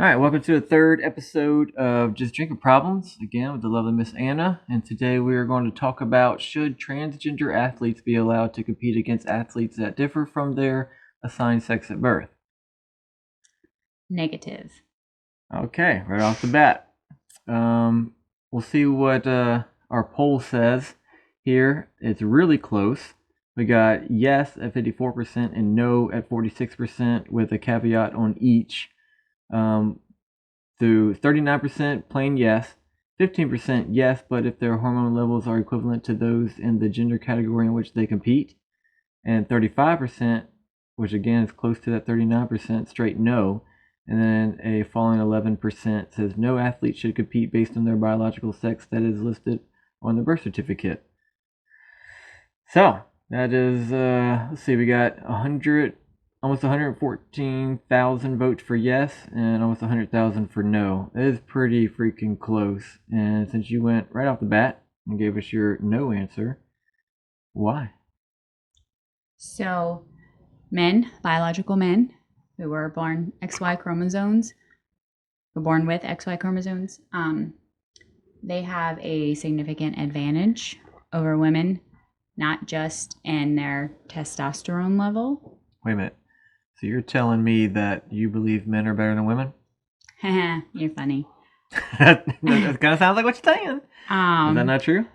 All right, welcome to the third episode of Just Drinking Problems, again with the lovely Miss Anna. And today we are going to talk about, should transgender athletes be allowed to compete against athletes that differ from their assigned sex at birth? Negative. Okay, right off the bat. We'll see what our poll says here. It's really close. We got yes at 54% and no at 46% with a caveat on each. Through 39% plain yes, 15% yes, but if their hormone levels are equivalent to those in the gender category in which they compete, and 35%, which again is close to that 39%, straight no, and then a following 11% says no athlete should compete based on their biological sex that is listed on the birth certificate. So that is, let's see, we got almost 114,000 votes for yes and almost 100,000 for no. That is pretty freaking close. And since you went right off the bat and gave us your no answer, why? So, men, biological men who were born XY chromosomes, were born with XY chromosomes, they have a significant advantage over women, not just in their testosterone level. Wait a minute. So you're telling me that you believe men are better than women? You're funny. That kind of sounds like what you're saying. Is that not true?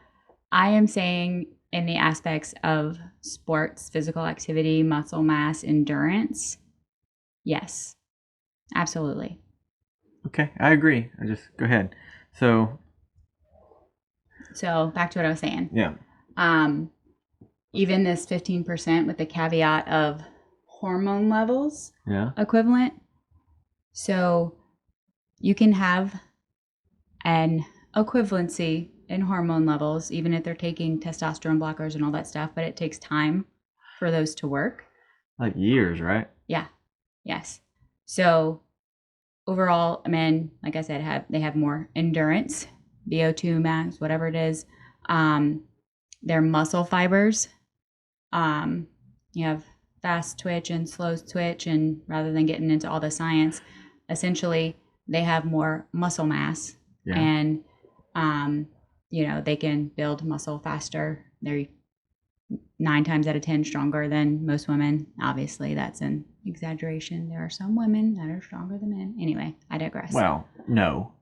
I am saying in the aspects of sports, physical activity, muscle mass, endurance, yes, absolutely. Okay, I agree. Go ahead. So back to what I was saying. Yeah. Even this 15% with the caveat of hormone levels equivalent. So you can have an equivalency in hormone levels, even if they're taking testosterone blockers and all that stuff, but it takes time for those to work. Like years, right? Yeah. Yes. So overall, men, like I said, they have more endurance, VO2 max, whatever it is. Their muscle fibers, you have fast twitch and slow twitch, and rather than getting into all the science, essentially they have more muscle mass, and they can build muscle faster. They're 9 times out of 10 stronger than most women. Obviously that's an exaggeration. There are some women that are stronger than men. Anyway, I digress. Well, no.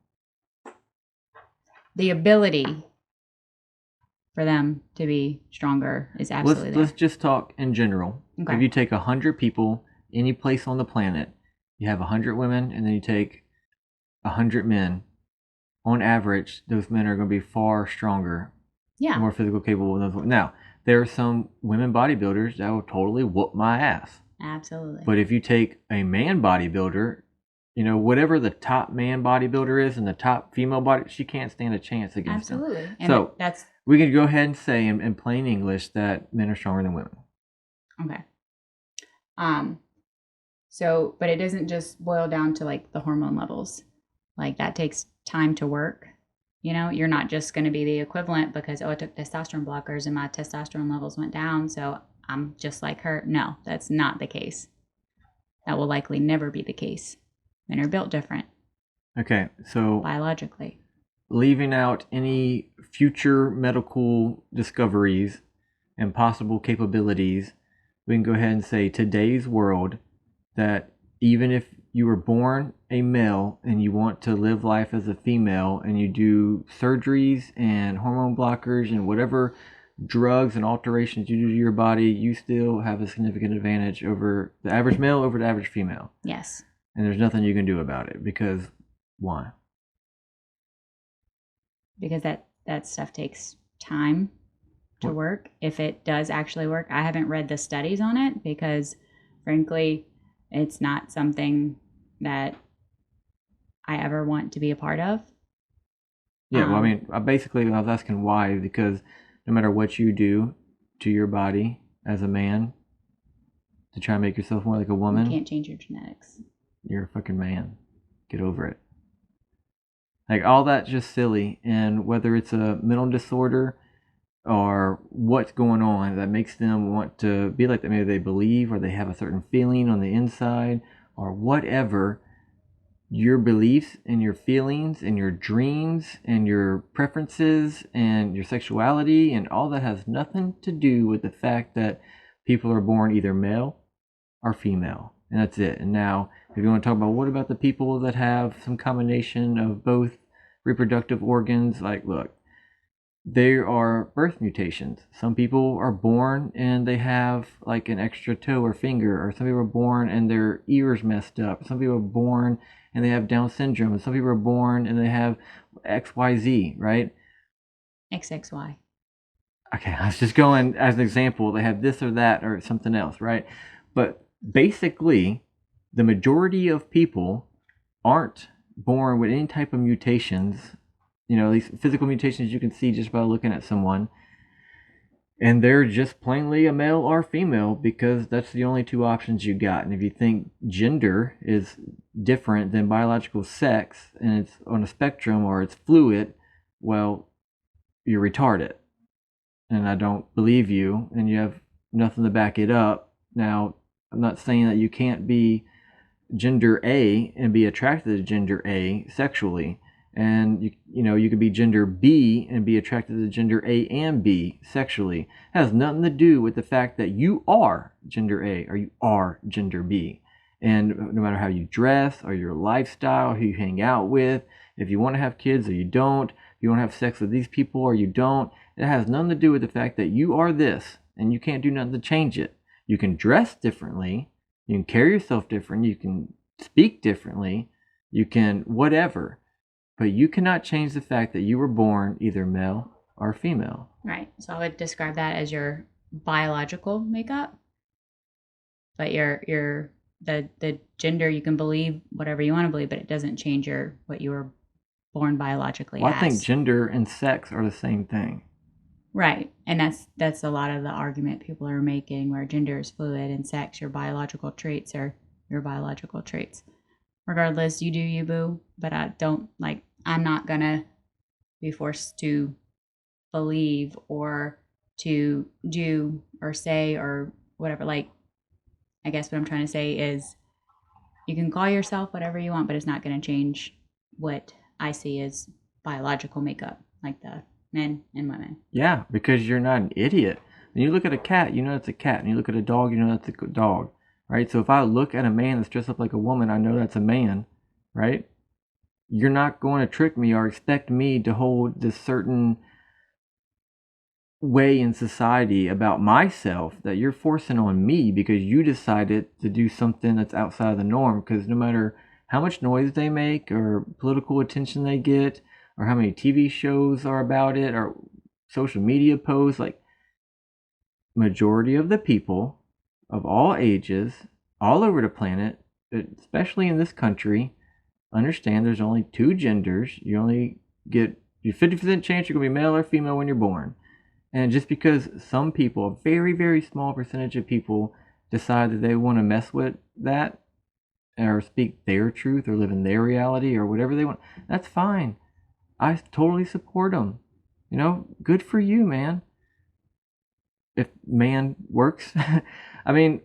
The ability for them to be stronger is absolutely Let's just talk in general. Okay. If you take 100 people, any place on the planet, you have 100 women, and then you take 100 men. On average, those men are going to be far stronger, more physical capable than those women. Now, there are some women bodybuilders that will totally whoop my ass. Absolutely. But if you take a man bodybuilder, whatever the top man bodybuilder is and the top female body, she can't stand a chance against them. Absolutely. And so we can go ahead and say in plain English that men are stronger than women. Okay. But it doesn't just boil down to like the hormone levels. Like that takes time to work. You're not just going to be the equivalent because, I took testosterone blockers and my testosterone levels went down, so I'm just like her. No, that's not the case. That will likely never be the case. Men are built different. Okay, so biologically, leaving out any future medical discoveries and possible capabilities, we can go ahead and say today's world that even if you were born a male and you want to live life as a female and you do surgeries and hormone blockers and whatever drugs and alterations you do to your body, you still have a significant advantage over the average male over the average female. Yes. And there's nothing you can do about it because why? Because that stuff takes time to work. If it does actually work, I haven't read the studies on it because frankly, it's not something that I ever want to be a part of. Yeah, well, I mean, basically I was asking why, because no matter what you do to your body as a man to try and make yourself more like a woman, you can't change your genetics. You're a fucking man. Get over it. Like, all that's just silly, and whether it's a mental disorder or what's going on that makes them want to be like that, maybe they believe or they have a certain feeling on the inside or whatever, your beliefs and your feelings and your dreams and your preferences and your sexuality and all that has nothing to do with the fact that people are born either male or female. And that's it. And now, if you want to talk about what about the people that have some combination of both reproductive organs, like, look, there are birth mutations. Some people are born and they have like an extra toe or finger, or some people are born and their ears messed up. Some people are born and they have Down syndrome, and some people are born and they have XYZ, right? XXY. Okay, I was just going as an example. They have this or that or something else, right? But basically, the majority of people aren't born with any type of mutations. You know, these physical mutations you can see just by looking at someone. And they're just plainly a male or female because that's the only two options you got. And if you think gender is different than biological sex and it's on a spectrum or it's fluid, well, you're retarded. And I don't believe you, and you have nothing to back it up. Now, I'm not saying that you can't be gender A and be attracted to gender A sexually. And you could be gender B and be attracted to gender A and B sexually. It has nothing to do with the fact that you are gender A or you are gender B. And no matter how you dress or your lifestyle, who you hang out with, if you want to have kids or you don't, if you want to have sex with these people or you don't, it has nothing to do with the fact that you are this and you can't do nothing to change it. You can dress differently, you can carry yourself different, you can speak differently, you can whatever. But you cannot change the fact that you were born either male or female. Right. So I would describe that as your biological makeup. But the gender, you can believe whatever you want to believe, but it doesn't change what you were born biologically Well, as. I think gender and sex are the same thing. Right. And that's a lot of the argument people are making, where gender is fluid and sex, your biological traits are your biological traits. Regardless, you do you, boo. But I'm not gonna be forced to believe or to do or say or whatever. Like, I guess what I'm trying to say is you can call yourself whatever you want, but it's not going to change what I see as biological makeup, like the men and women. Yeah, because you're not an idiot. When you look at a cat, you know it's a cat. And you look at a dog, you know that's a dog, right? So if I look at a man that's dressed up like a woman, I know that's a man, right? You're not going to trick me or expect me to hold this certain way in society about myself that you're forcing on me because you decided to do something that's outside of the norm. Because no matter how much noise they make or political attention they get or how many TV shows are about it or social media posts, like, majority of the people of all ages all over the planet, especially in this country, understand there's only two genders. You only get your 50% chance you're going to be male or female when you're born. And just because some people, a very, very small percentage of people, decide that they want to mess with that or speak their truth or live in their reality or whatever they want, that's fine. I totally support them. Good for you, man. If man works. I mean,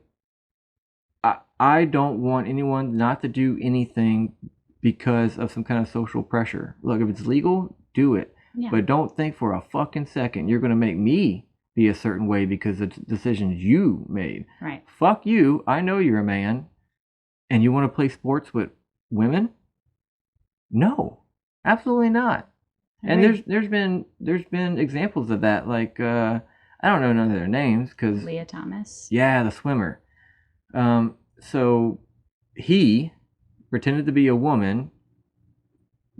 I don't want anyone not to do anything because of some kind of social pressure. Look, if it's legal, do it. Yeah. But don't think for a fucking second you're going to make me be a certain way because of decisions you made. Right. Fuck you. I know you're a man. And you want to play sports with women? No. Absolutely not. And there's been examples of that. Like, I don't know none of their names because Leah Thomas. Yeah, the swimmer. So he pretended to be a woman,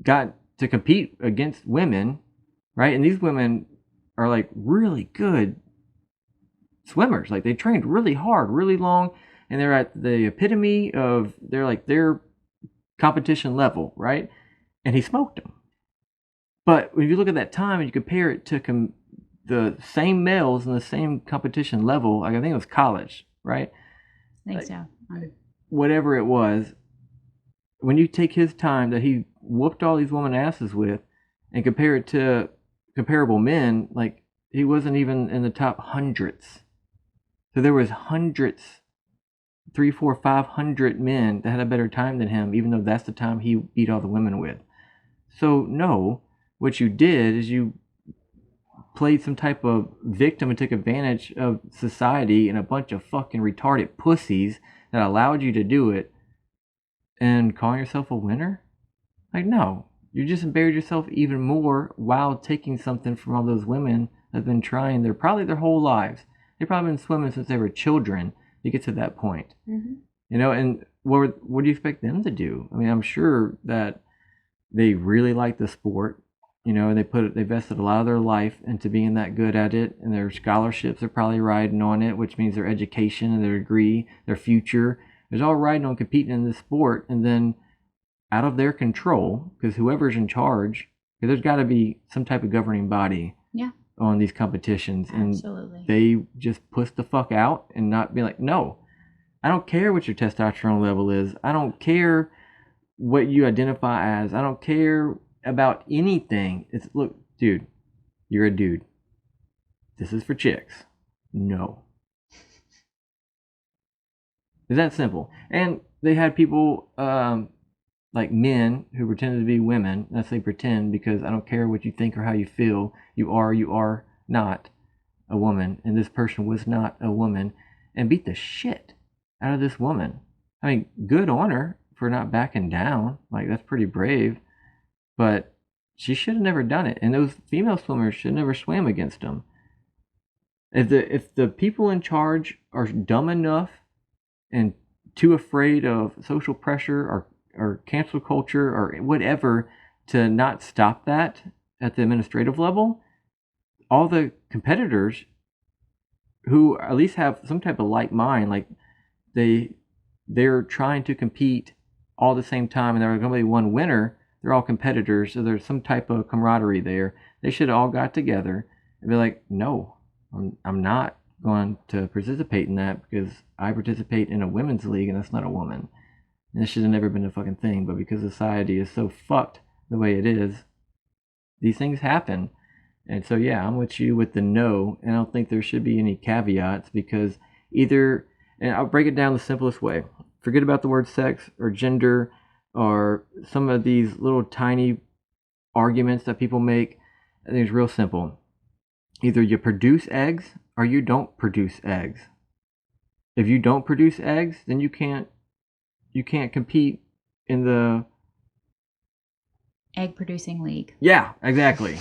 got to compete against women, right? And these women are like really good swimmers. Like, they trained really hard, really long, and they're at the epitome of their competition level, right? And he smoked them. But when you look at that time and you compare it to the same males in the same competition level, like I think it was college, right? I think so. Whatever it was, when you take his time that he whooped all these women asses with and compare it to comparable men, like, he wasn't even in the top hundreds. So there was hundreds 3, 4, 500 men that had a better time than him, even though that's the time he beat all the women with. So no, what you did is you played some type of victim and took advantage of society and a bunch of fucking retarded pussies that allowed you to do it, and calling yourself a winner? Like, no. You just embarrassed yourself even more while taking something from all those women that have been trying probably their whole lives. They've probably been swimming since they were children to get to that point. Mm-hmm. You know, and what do you expect them to do? I mean, I'm sure that they really like the sport. You know, they vested a lot of their life into being that good at it, and their scholarships are probably riding on it, which means their education and their degree, their future, is all riding on competing in this sport. And then out of their control, because whoever's in charge, because there's got to be some type of governing body on these competitions, and they just push the fuck out and not be like, no, I don't care what your testosterone level is, I don't care what you identify as, I don't care about anything. It's, look, dude, you're a dude, this is for chicks. No. It's that simple. And they had people like men who pretended to be women. And I say pretend because I don't care what you think or how you feel. You are not a woman, and this person was not a woman, and beat the shit out of this woman. I mean, good on her for not backing down. Like, that's pretty brave. But she should have never done it, and those female swimmers should never swam against them. If the people in charge are dumb enough and too afraid of social pressure or cancel culture or whatever to not stop that at the administrative level, all the competitors who at least have some type of like mind, like they're trying to compete all at the same time, and there's going to be one winner. They're all competitors, so there's some type of camaraderie there. They should have all got together and be like, no, I'm not going to participate in that because I participate in a women's league and that's not a woman. And this should have never been a fucking thing, but because society is so fucked the way it is, these things happen. And so yeah, I'm with you with the no, and I don't think there should be any caveats, because either, and I'll break it down the simplest way. Forget about the word sex or gender or some of these little tiny arguments that people make. I think it's real simple. Either you produce eggs or you don't produce eggs. If you don't produce eggs, then you can't compete in the egg producing league. Yeah, exactly.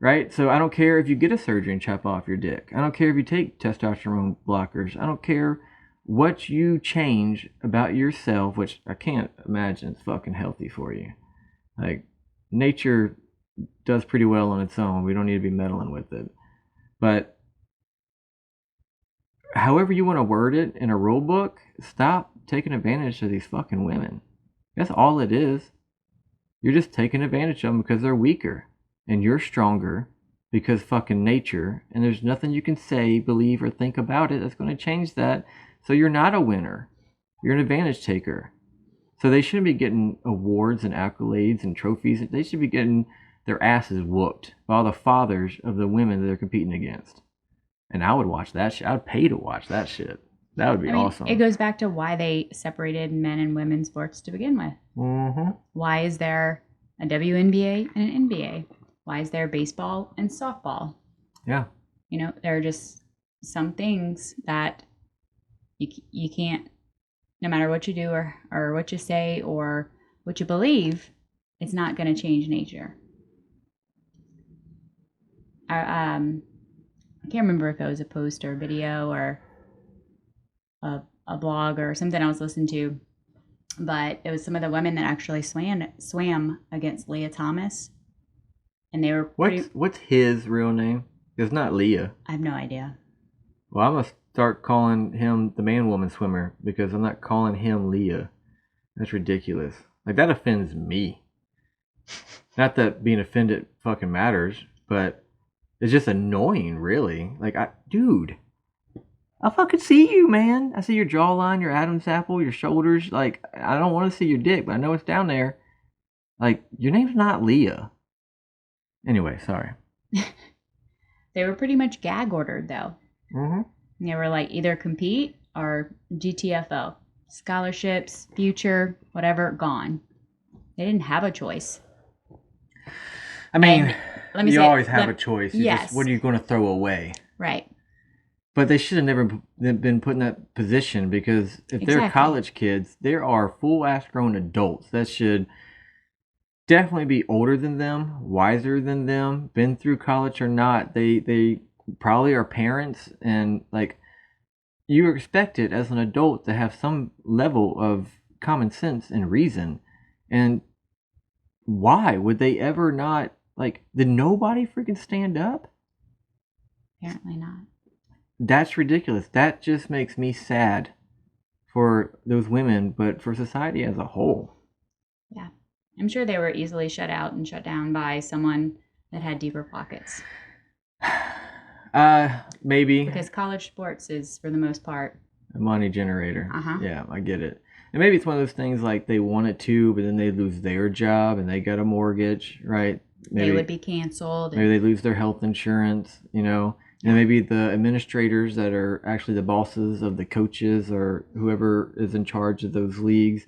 Right? So I don't care if you get a surgery and chop off your dick. I don't care if you take testosterone blockers. I don't care what you change about yourself, which I can't imagine is fucking healthy for you. Like, nature does pretty well on its own. We don't need to be meddling with it. But however you want to word it in a rule book, stop taking advantage of these fucking women. That's all it is. You're just taking advantage of them because they're weaker. And you're stronger because fucking nature. And there's nothing you can say, believe, or think about it that's going to change that. So you're not a winner. You're an advantage taker. So they shouldn't be getting awards and accolades and trophies. They should be getting their asses whooped by all the fathers of the women that they're competing against. And I would watch that shit. I would pay to watch that shit. That would be awesome. It goes back to why they separated men and women's sports to begin with. Mm-hmm. Why is there a WNBA and an NBA? Why is there baseball and softball? Yeah. You know, there are just some things that you can't, no matter what you do or what you say or what you believe, it's not going to change nature. I can't remember if it was a post or a video or a blog or something I was listening to, but it was some of the women that actually swam against Leah Thomas. And they were What's his real name? It's not Leah. I have no idea. Well, I'm going to start calling him the man-woman swimmer because I'm not calling him Leah. That's ridiculous. Like, that offends me. Not that being offended fucking matters, but it's just annoying, really. Like, dude, I fucking see you, man. I see your jawline, your Adam's apple, your shoulders. Like, I don't want to see your dick, but I know it's down there. Like, your name's not Leah. Anyway, sorry. They were pretty much gag ordered, though. Mm-hmm. They were like, either compete or GTFO. scholarships, future, whatever, gone. They didn't have a choice. I mean, And let me you say, always have a choice. You yes. just, what are you going to throw away? Right. But they should have never been put in that position, because if they're Exactly. college kids, there are full-ass grown adults that should definitely be older than them, wiser than them, been through college or not. They probably are parents, and like, you are expected as an adult to have some level of common sense and reason. And why would they ever not, like, did nobody freaking stand up? Apparently not. That's ridiculous. That just makes me sad for those women, but for society as a whole. Yeah. I'm sure they were easily shut out and shut down by someone that had deeper pockets. Maybe. Because college sports is, for the most part, a money generator. Uh-huh. Yeah, I get it. And maybe it's one of those things like they wanted to, but then they lose their job and they got a mortgage, right? Maybe they would be canceled. Maybe they lose their health insurance, you know. And maybe the administrators that are actually the bosses of the coaches or whoever is in charge of those leagues,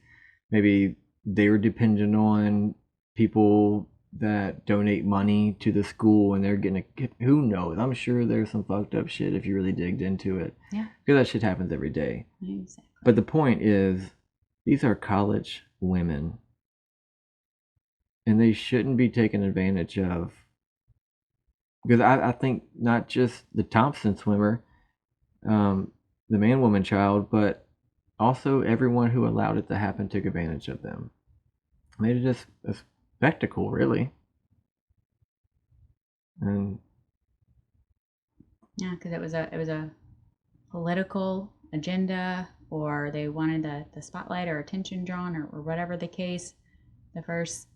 maybe they're dependent on people that donate money to the school, and they're getting who knows. I'm sure there's some fucked up shit if you really digged into it. Yeah. Because that shit happens every day. Exactly. But the point is, these are college women, and they shouldn't be taken advantage of. Because I think not just the Thompson swimmer, the man-woman child, but also everyone who allowed it to happen took advantage of them. Made it just a spectacle, really. And yeah, because it was a political agenda, or they wanted the spotlight or attention drawn, or whatever the case. The first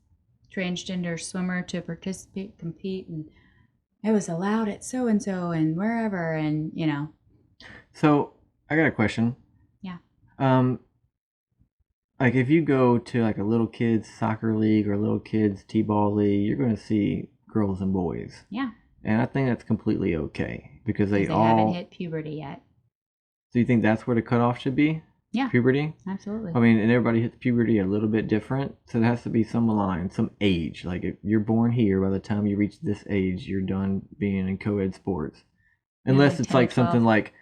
transgender swimmer to compete, and it was allowed at so and so and wherever, and you know. So I got a question. Yeah. Like if you go to like a little kids soccer league or a little kids t-ball league, you're going to see girls and boys. Yeah. And I think that's completely okay because they all haven't hit puberty yet. So you think that's where the cutoff should be? Yeah. Puberty? Absolutely. I mean, and everybody hits puberty a little bit different, so there has to be some line, some age. Like if you're born here, by the time you reach this age, you're done being in co-ed sports. Unless like it's 10 or like something 12. like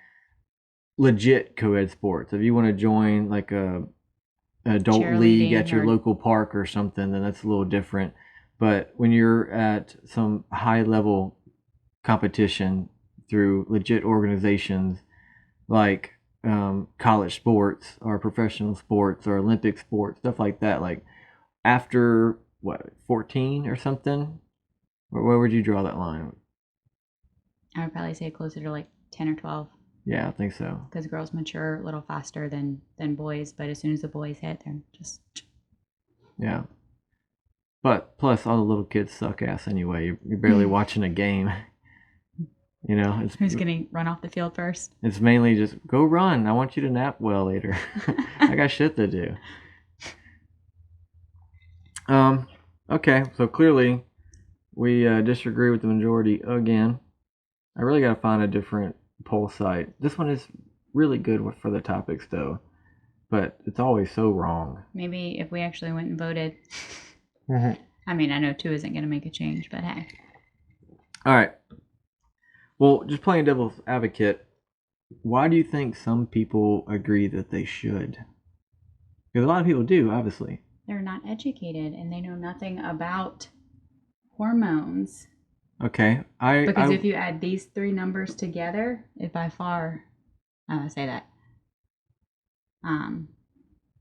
legit co-ed sports. If you want to join like a adult league at your local park or something, then that's a little different. But when you're at some high level competition through legit organizations like college sports or professional sports or Olympic sports, stuff like that, like after what, 14 or something, where would you draw that line? I would probably say closer to like 10 or 12. Yeah, I think so. Because girls mature a little faster than boys, but as soon as the boys hit, they're just... Yeah. But plus, all the little kids suck ass anyway. You're barely watching a game. You know, it's who's getting run off the field first? It's mainly just go run. I want you to nap well later. I got shit to do. Okay, so clearly we disagree with the majority again. I really got to find a different poll site. This one is really good for the topics, though, but it's always so wrong. Maybe if we actually went and voted. Mm-hmm. I mean, I know 2 isn't going to make a change, but hey. All right. Well, just playing devil's advocate, why do you think some people agree that they should? Because a lot of people do, obviously. They're not educated and they know nothing about hormones. Okay. Because if you add these 3 numbers together, it by far, say that.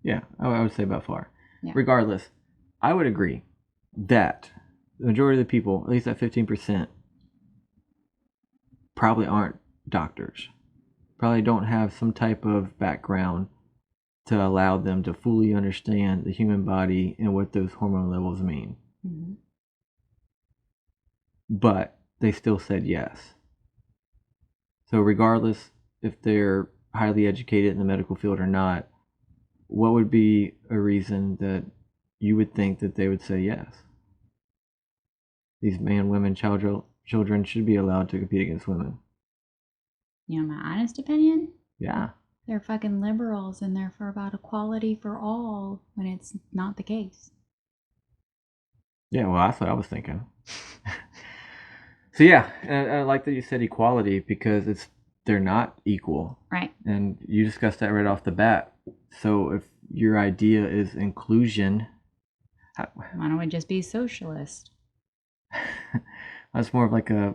Yeah, I would say by far. Yeah. Regardless, I would agree that the majority of the people, at least that 15%, probably aren't doctors. Probably don't have some type of background to allow them to fully understand the human body and what those hormone levels mean. Mm-hmm. But they still said yes. So regardless if they're highly educated in the medical field or not, what would be a reason that you would think that they would say yes? These man, women, children should be allowed to compete against women. You know, my honest opinion? Yeah. they're fucking liberals and they're for about equality for all when it's not the case. Yeah, well, that's what I was thinking. So yeah, and I like that you said equality because they're not equal. Right. And you discussed that right off the bat. So if your idea is inclusion, why don't we just be socialist? That's more of like a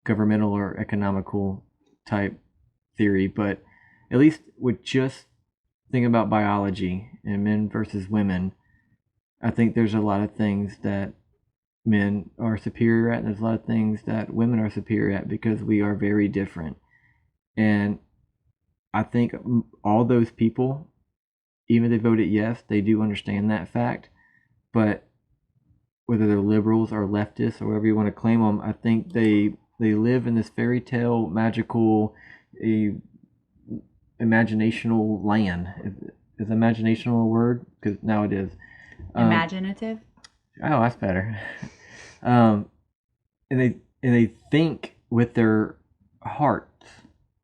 governmental or economical type theory, but at least with just thinking about biology and men versus women, I think there's a lot of things that men are superior at, and there's a lot of things that women are superior at because we are very different. And I think all those people, even if they voted yes, they do understand that fact. But whether they're liberals or leftists or whatever you want to claim them, I think they live in this fairy tale, magical, imaginational land. Is imaginational a word? Because now it is. Imaginative. Oh, that's better. And they think with their hearts,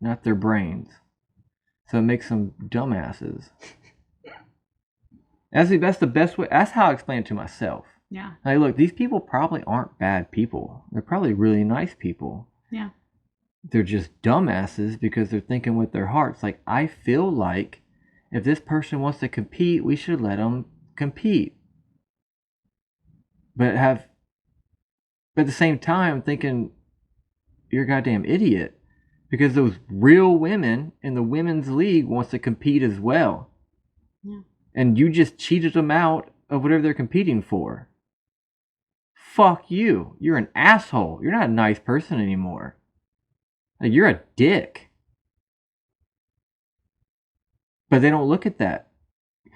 not their brains. So it makes them dumbasses. That's the best way. That's how I explain it to myself. Yeah. Like, look, these people probably aren't bad people. They're probably really nice people. Yeah. They're just dumbasses because they're thinking with their hearts. Like, I feel like if this person wants to compete, we should let them compete. But at the same time, thinking you're a goddamn idiot because those real women in the women's league wants to compete as well. Yeah. And you just cheated them out of whatever they're competing for. Fuck you. You're an asshole. You're not a nice person anymore. Like, you're a dick. But they don't look at that.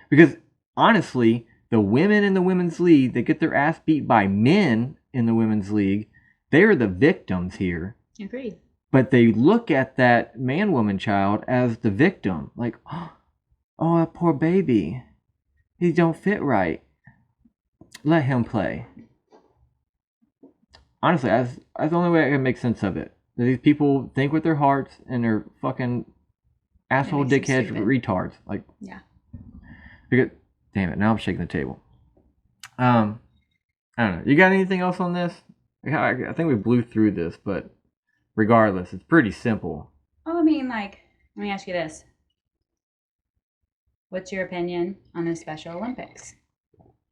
Because, honestly, the women in the women's league that get their ass beat by men in the women's league, they're the victims here. Agreed. But they look at that man-woman child as the victim. Like, oh, that poor baby. He don't fit right. Let him play. Honestly, that's the only way I can make sense of it. These people think with their hearts and they're fucking asshole dickheads retards. Like, yeah. Because, damn it, now I'm shaking the table. I don't know. You got anything else on this? I think we blew through this, but regardless, it's pretty simple. Oh, I mean, like, let me ask you this. What's your opinion on the Special Olympics?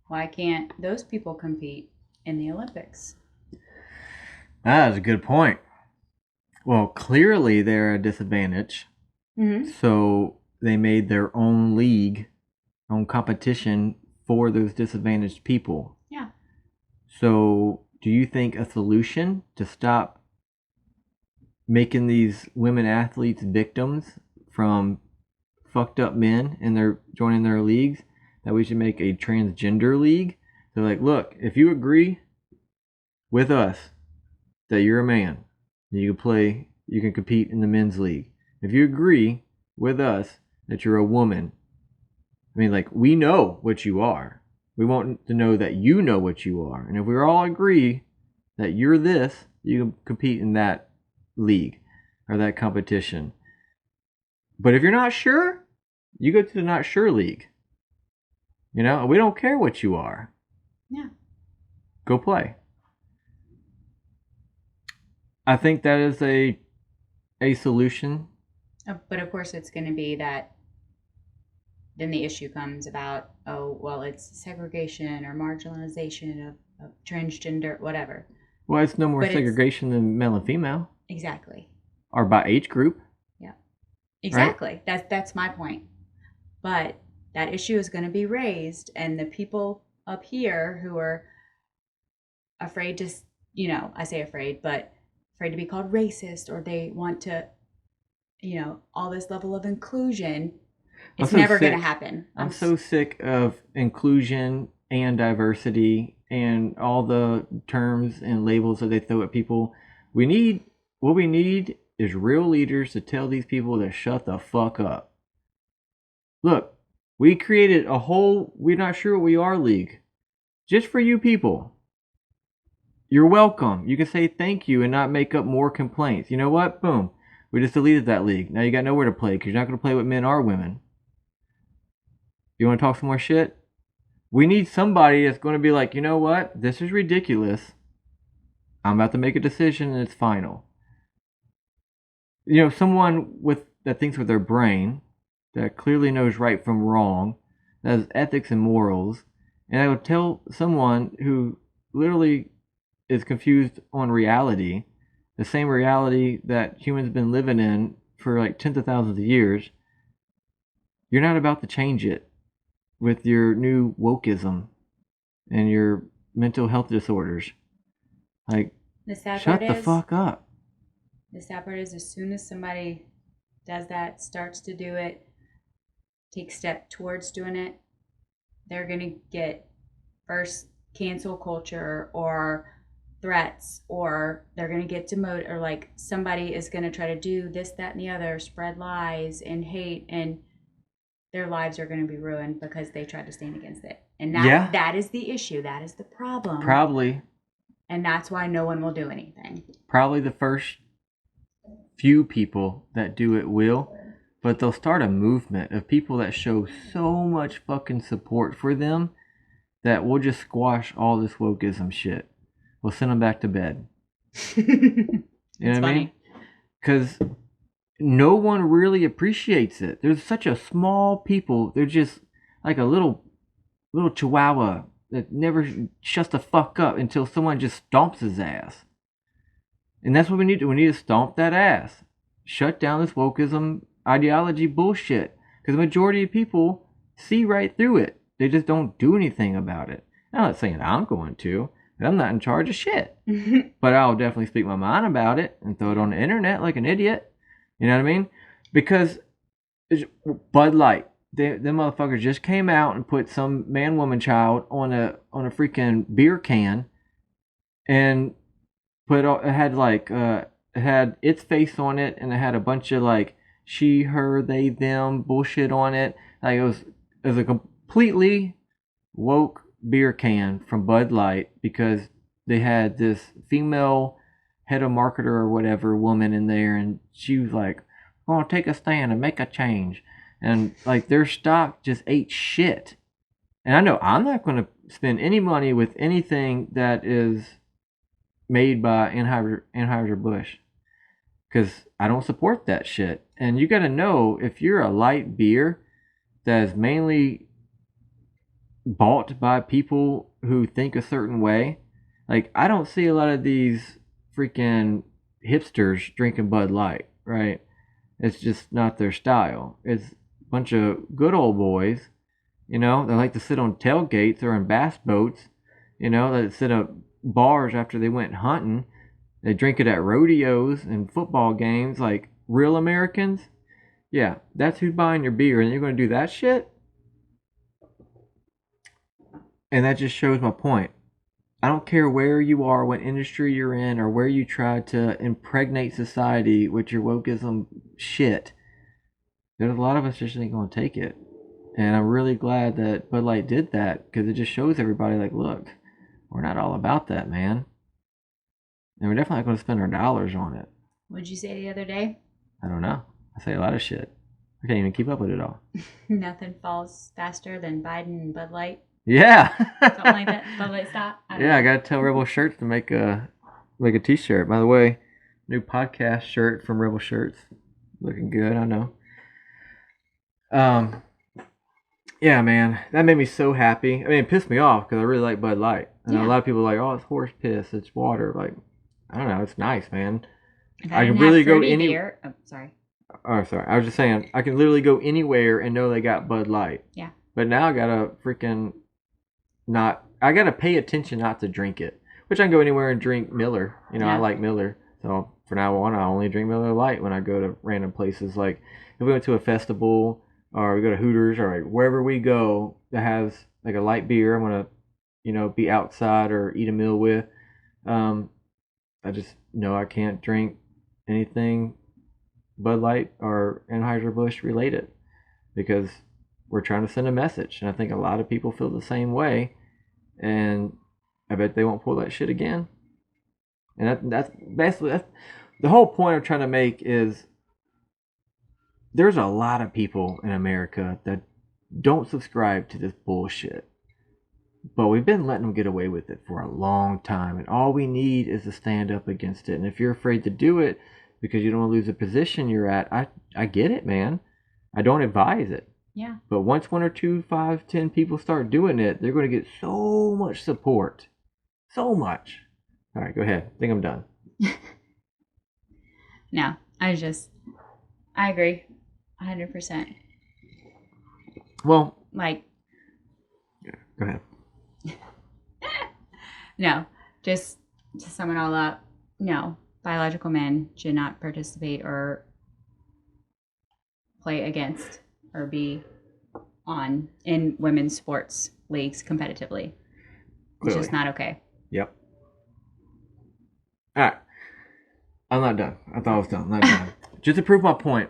Why can't those people compete in the Olympics? That is a good point. Well, clearly they're at a disadvantage. Mm-hmm. So they made their own league, own competition for those disadvantaged people. Yeah. So do you think a solution to stop making these women athletes victims from fucked up men and they're joining their leagues, that we should make a transgender league? They're like, look, if you agree with us that you're a man, you can compete in the men's league. If you agree with us that you're a woman, I mean, like, we know what you are. We want to know that you know what you are. And if we all agree that you're this, you can compete in that league or that competition. But if you're not sure, you go to the not sure league. You know, we don't care what you are. Yeah. Go play. I think that is a solution. But of course, it's going to be that then the issue comes about, oh, well, it's segregation or marginalization of transgender, whatever. Well, it's no more segregation than male and female. Exactly. Or by age group. Yeah. Exactly. Right? That's my point. But that issue is going to be raised, and the people up here who are afraid to, I say afraid, but afraid to be called racist, or they want to, all this level of inclusion, it's never going to happen. I'm so sick of inclusion and diversity and all the terms and labels that they throw at people. What we need is real leaders to tell these people to shut the fuck up. Look, we created a whole We're Not Sure What We Are league just for you people. You're welcome. You can say thank you and not make up more complaints. You know what? Boom. We just deleted that league. Now you got nowhere to play because you're not going to play with men or women. You want to talk some more shit? We need somebody that's going to be like, you know what? This is ridiculous. I'm about to make a decision and it's final. You know, someone that thinks with their brain, that clearly knows right from wrong, that has ethics and morals, and I would tell someone who literally is confused on reality, the same reality that humans have been living in for like tens of thousands of years, you're not about to change it with your new wokeism and your mental health disorders. Like, shut the fuck up. The sad part is, as soon as somebody does that, starts to do it, takes step towards doing it, they're going to get first cancel culture or threats, or they're going to get demoted, or like somebody is going to try to do this, that, and the other, spread lies and hate, and their lives are going to be ruined because they tried to stand against it. And that is the issue. That is the problem. Probably. And that's why no one will do anything. Probably the first few people that do it will, but they'll start a movement of people that show so much fucking support for them that we'll just squash all this wokeism shit. We'll send them back to bed. You know what I mean? Because no one really appreciates it. There's such a small people. They're just like a little chihuahua that never shuts the fuck up until someone just stomps his ass. And that's what we need to do. We need to stomp that ass. Shut down this wokeism ideology bullshit. Because the majority of people see right through it. They just don't do anything about it. I'm not saying I'm going to. I'm not in charge of shit. But I'll definitely speak my mind about it and throw it on the internet like an idiot. You know what I mean? Because Bud Light, them motherfuckers just came out and put some man, woman, child on a freaking beer can, and it had its face on it, and it had a bunch of like she, her, they, them bullshit on it. Like it was a completely woke beer can from Bud Light because they had this female head of marketer or whatever woman in there, and she was like, "I'm gonna take a stand and make a change," and like their stock just ate shit. And I know I'm not gonna spend any money with anything that is made by Anheuser-Busch because I don't support that shit. And you gotta know, if you're a light beer that is mainly bought by people who think a certain way, like I don't see a lot of these freaking hipsters drinking Bud Light, right? It's just not their style. It's a bunch of good old boys, you know, they like to sit on tailgates or in bass boats, you know, that sit at bars after they went hunting. They drink it at rodeos and football games like real Americans. Yeah, that's who's buying your beer, and you're going to do that shit? And that just shows my point. I don't care where you are, what industry you're in, or where you try to impregnate society with your wokeism shit. There's a lot of us just ain't going to take it. And I'm really glad that Bud Light did that, because it just shows everybody, like, look, we're not all about that, man. And we're definitely not going to spend our dollars on it. What'd you say the other day? I don't know. I say a lot of shit. I can't even keep up with it all. Nothing falls faster than Biden and Bud Light. Yeah. Something like that. Bud Light stop. I gotta tell Rebel Shirts to make a t-shirt. By the way, new podcast shirt from Rebel Shirts. Looking good, I know. Yeah, man, that made me so happy. I mean, it pissed me off because I really like Bud Light. And a lot of people are like, oh, it's horse piss, it's water. Like, I don't know, it's nice, man. If I can really go anywhere. Oh, sorry. Oh, sorry. I was just saying, I can literally go anywhere and know they got Bud Light. Yeah. But now I gotta I gotta pay attention not to drink it. Which I can go anywhere and drink Miller. You know, I like Miller. So from now on, I only drink Miller Lite when I go to random places. Like if we went to a festival or we go to Hooters or like wherever we go that has like a light beer, I'm gonna, you know, be outside or eat a meal with. I just know I can't drink anything Bud Light or Anheuser-Busch related because we're trying to send a message, and I think a lot of people feel the same way, and I bet they won't pull that shit again. And that's basically the whole point I'm trying to make is there's a lot of people in America that don't subscribe to this bullshit. But we've been letting them get away with it for a long time. And all we need is to stand up against it. And if you're afraid to do it because you don't want to lose the position you're at, I get it, man. I don't advise it. Yeah. But once 1 or 2, 5, 10 people start doing it, they're going to get so much support. So much. All right, go ahead. I think I'm done. No, I agree 100%. Well, Like, yeah, go ahead. No, just to sum it all up, no, biological men should not participate or play against or be on in women's sports leagues competitively. It's just not okay. Yep. All right. I'm not done. I thought I was done. I'm not done. Just to prove my point,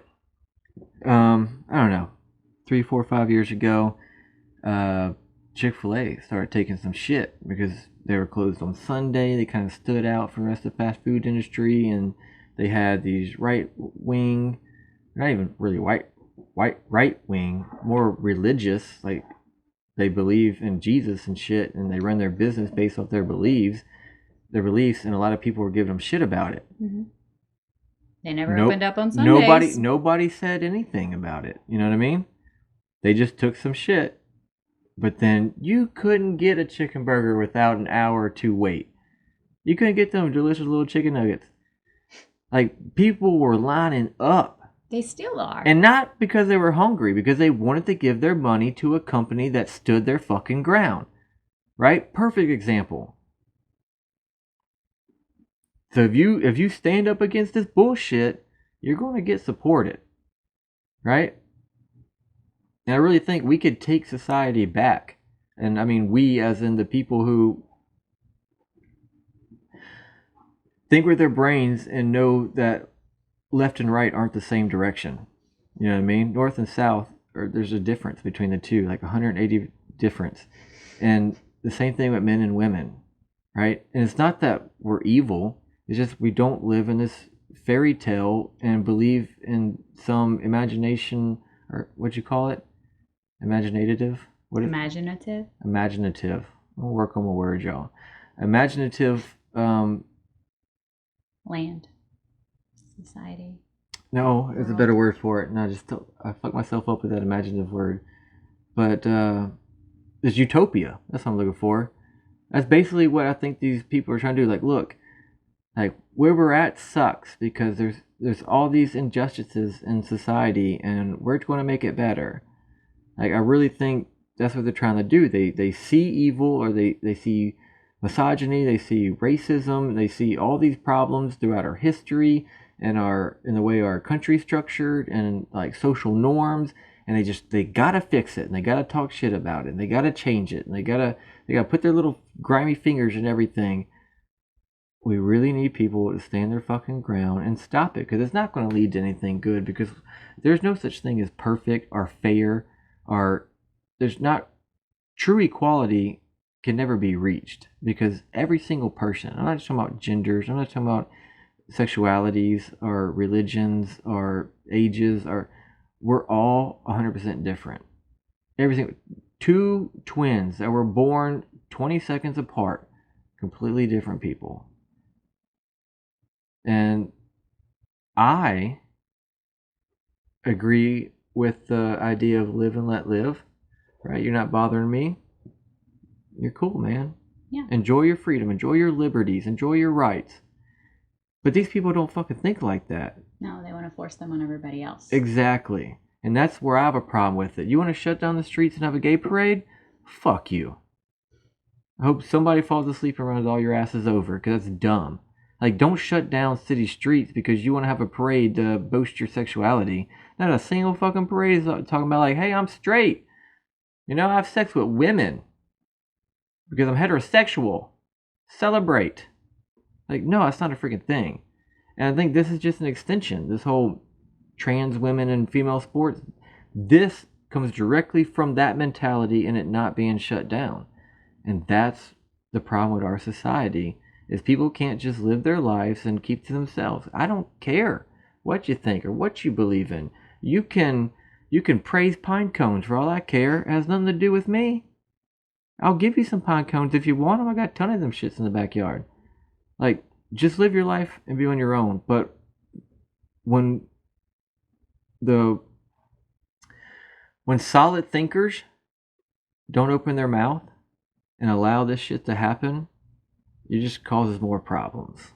I don't know, 3, 4, 5 years ago, Chick-fil-A started taking some shit because they were closed on Sunday. They kind of stood out from the rest of the fast food industry, and they had these right-wing, not even really right-wing, more religious, like they believe in Jesus and shit, and they run their business based off their beliefs, and a lot of people were giving them shit about it. Mm-hmm. They never opened up on Sundays. Nobody said anything about it. You know what I mean? They just took some shit. But then you couldn't get a chicken burger without an hour or 2 wait. You couldn't get them delicious little chicken nuggets. Like, people were lining up. They still are. And not because they were hungry, because they wanted to give their money to a company that stood their fucking ground. Right? Perfect example. So if you stand up against this bullshit, you're going to get supported. Right? And I really think we could take society back. And I mean we as in the people who think with their brains and know that left and right aren't the same direction. You know what I mean? North and south, there's a difference between the two, like 180 difference. And the same thing with men and women, right? And it's not that we're evil. It's just we don't live in this fairy tale and believe in some imagination, or what'd you call it? Imaginative? Imaginative? Imaginative. We'll work on my words, y'all. Imaginative. Land. Society. No, it's a better word for it. And I fucked myself up with that imaginative word. But it's utopia. That's what I'm looking for. That's basically what I think these people are trying to do. Like, look, like where we're at sucks because there's all these injustices in society, and we're going to make it better. Like, I really think that's what they're trying to do. They see evil, or they see misogyny, they see racism, they see all these problems throughout our history and in the way our country's structured and like social norms, and they gotta fix it, and they gotta talk shit about it, and they gotta change it, and they gotta put their little grimy fingers in everything. We really need people to stand their fucking ground and stop it, because it's not going to lead to anything good, because there's no such thing as perfect or fair, or there's not true equality can never be reached, because every single person, I'm not just talking about genders, I'm not talking about sexualities or religions or ages, or we're all 100% different. Everything. 2 twins that were born 20 seconds apart, completely different people. And I agree with the idea of live and let live, right? You're not bothering me. You're cool, man. Yeah. Enjoy your freedom. Enjoy your liberties. Enjoy your rights. But these people don't fucking think like that. No, they want to force them on everybody else. Exactly. And that's where I have a problem with it. You want to shut down the streets and have a gay parade? Fuck you. I hope somebody falls asleep and runs all your asses over, because that's dumb. Like, don't shut down city streets because you want to have a parade to boast your sexuality. Not a single fucking parade is talking about like, hey, I'm straight. You know, I have sex with women because I'm heterosexual. Celebrate. Like, no, that's not a freaking thing. And I think this is just an extension. This whole trans women and female sports, this comes directly from that mentality and it not being shut down. And that's the problem with our society, is people can't just live their lives and keep to themselves. I don't care what you think or what you believe in. You can praise pine cones for all I care. It has nothing to do with me. I'll give you some pine cones if you want them. I got a ton of them shits in the backyard. Like, just live your life and be on your own. But when solid thinkers don't open their mouth and allow this shit to happen, it just causes more problems.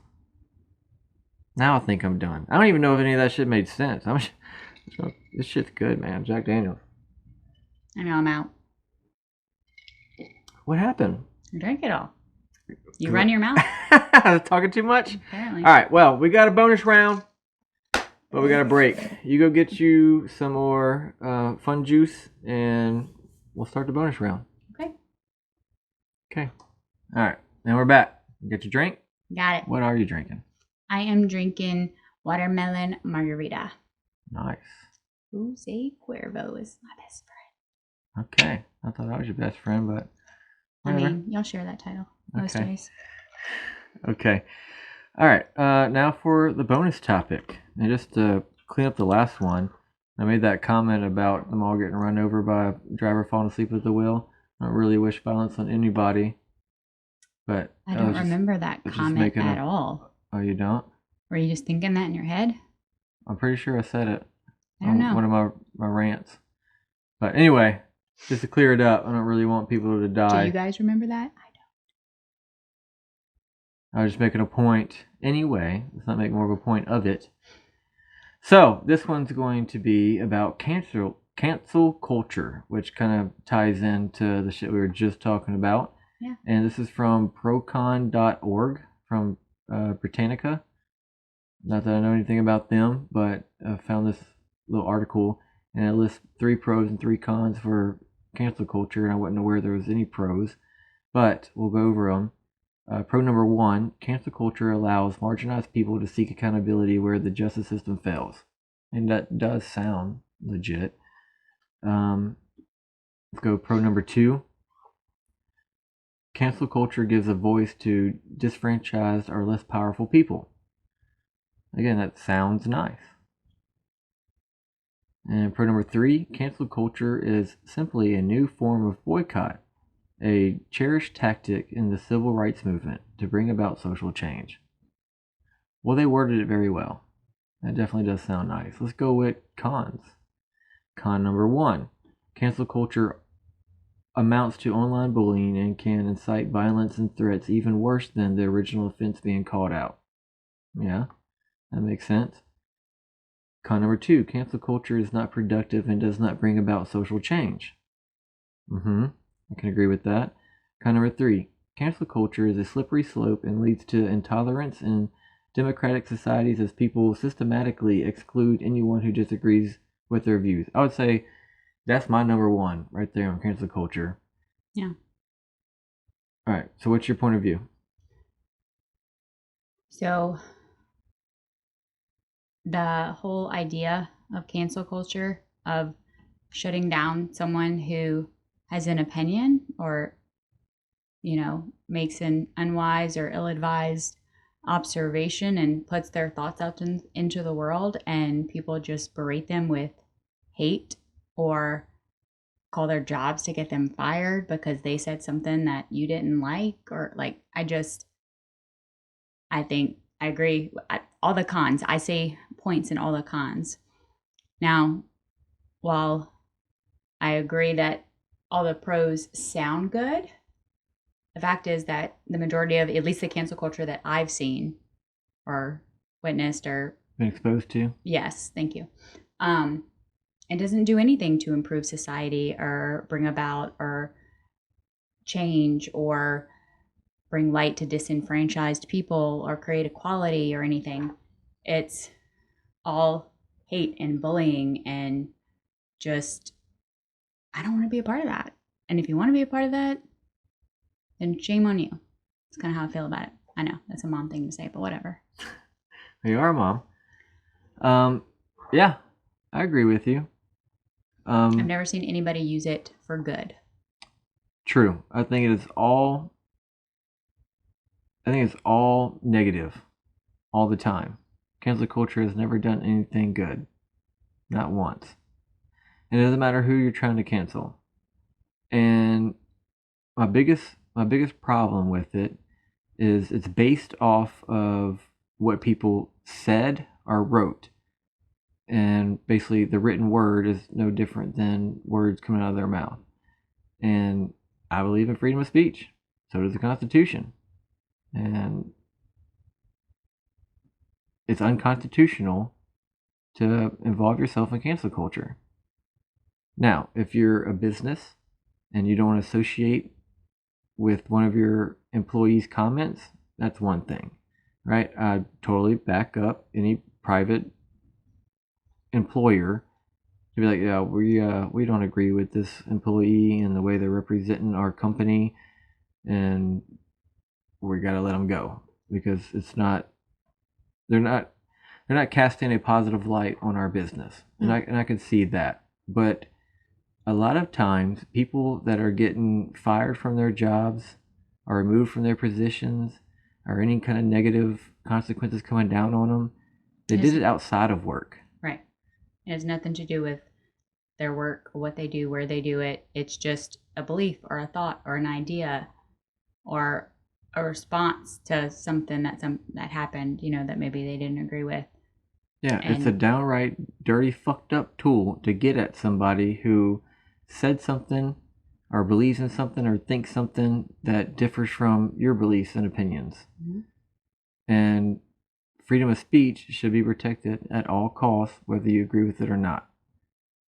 Now I think I'm done. I don't even know if any of that shit made sense. This shit's good, man. Jack Daniels. I know, I'm out. What happened? Drink it all. You run your mouth. I was talking too much? Apparently. All right, well, we got a bonus round, but we got a break. You go get you some more fun juice, and we'll start the bonus round. Okay. All right, now we're back. You get your drink? Got it. What are you drinking? I am drinking watermelon margarita. Nice. Jose Cuervo is my best friend. Okay. I thought I was your best friend, but whatever. I mean, y'all share that title most days. Okay. All right. Now for the bonus topic. And just to clean up the last one, I made that comment about them all getting run over by a driver falling asleep at the wheel. I don't really wish violence on anybody, but I don't remember that comment at all. Oh, you don't? Were you just thinking that in your head? I'm pretty sure I said it. I don't know. One of my rants. But anyway, just to clear it up, I don't really want people to die. Do you guys remember that? I was just making a point. Anyway, let's not make more of a point of it. So, this one's going to be about cancel culture, which kind of ties into the shit we were just talking about. Yeah. And this is from procon.org from Britannica. Not that I know anything about them, but I found this little article, and it lists 3 pros and 3 cons for cancel culture, and I wasn't aware there was any pros, but we'll go over them. Pro number 1, cancel culture allows marginalized people to seek accountability where the justice system fails. And that does sound legit. Let's go pro number 2. Cancel culture gives a voice to disfranchised or less powerful people. Again, that sounds nice. And pro number 3, cancel culture is simply a new form of boycott, a cherished tactic in the civil rights movement to bring about social change. Well, they worded it very well. That definitely does sound nice. Let's go with cons. Con number 1, cancel culture amounts to online bullying and can incite violence and threats even worse than the original offense being called out. Yeah, that makes sense. Con number 2, cancel culture is not productive and does not bring about social change. I can agree with that. Con number 3, cancel culture is a slippery slope and leads to intolerance in democratic societies as people systematically exclude anyone who disagrees with their views. I would say that's my number 1 right there on cancel culture. Yeah. All right, so what's your point of view? So, the whole idea of cancel culture, of shutting down someone who has an opinion or, makes an unwise or ill-advised observation and puts their thoughts out into the world, and people just berate them with hate or call their jobs to get them fired because they said something that you didn't like, or I think I agree. All the cons, I say points in all the cons. Now, while I agree that all the pros sound good, the fact is that the majority of, at least the cancel culture that I've seen or witnessed or been exposed to, yes, thank you, it doesn't do anything to improve society or bring about or change or bring light to disenfranchised people or create equality or anything. It's all hate and bullying, and just, I don't want to be a part of that. And if you want to be a part of that, then shame on you. That's kind of how I feel about it. I know that's a mom thing to say, but whatever. You are a mom. Yeah, I agree with you. I've never seen anybody use it for good. True. I think it's all negative all the time. Cancel culture has never done anything good. not once. And it doesn't matter who you're trying to cancel. And my biggest problem with it is it's based off of what people said or wrote. And basically the written word is no different than words coming out of their mouth. And I believe in freedom of speech. So does the Constitution. And it's unconstitutional to involve yourself in cancel culture. Now, if you're a business and you don't want to associate with one of your employees' comments, that's one thing, right? I totally back up any private employer to be like, yeah, we don't agree with this employee and the way they're representing our company, and we got to let them go because it's not. They're not casting a positive light on our business, and I can see that, but a lot of times people that are getting fired from their jobs or removed from their positions or any kind of negative consequences coming down on them, they did it outside of work. Right. It has nothing to do with their work or what they do, where they do it. It's just a belief or a thought or an idea or a response to something that happened, that maybe they didn't agree with. Yeah, it's a downright dirty, fucked up tool to get at somebody who said something or believes in something or thinks something that differs from your beliefs and opinions. Mm-hmm. And freedom of speech should be protected at all costs, whether you agree with it or not.